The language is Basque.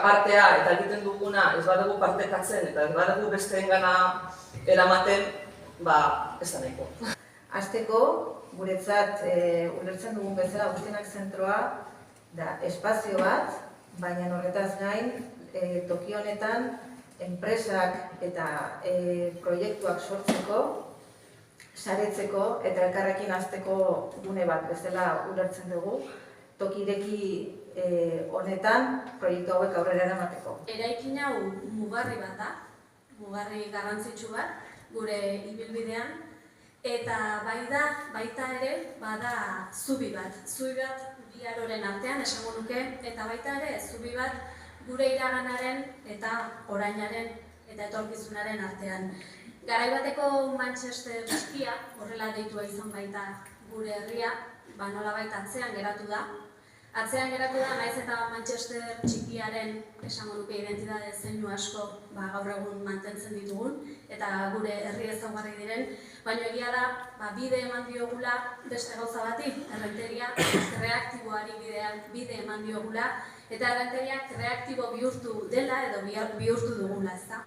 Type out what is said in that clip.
artea eta egiten duguna ez badugu partekatzen eta ez badugu besteengana eramaten, ez da nahiko. Hasteko, guretzat ulertzen dugun bezala Guztienak zentroa da espazio bat, baina horretaz gain toki honetan enpresak eta proiektuak sortzeko, saretzeko eta elkarrekin hasteko gune bat bezala ulertzen dugu, toki ireki honetan proiektu hauek aurrera eramateko. Eraikin hau mugarri bat da, mugarri garrantzitsu bat gure ibilbidean, eta baita ere bada zubi bat bi aroren artean esango nuke, eta baita ere zubi bat gure iraganaren eta orainaren eta etorkizunaren artean. Garai bateko Manchester txikia, horrela deitua izan baita gure herria, nolabait atzean geratu da. Atzean geratu da, naiz eta Manchester txikiaren esango nuke identitate zeinu asko gaur egun mantentzen ditugun eta gure herri ezaugarri diren, baina egia da bide eman diogula beste gauza bati, errenteria reaktiboari bide eman diogula eta errenteriak reaktibo bihurtu dela edo bihurtu dugula, ezta?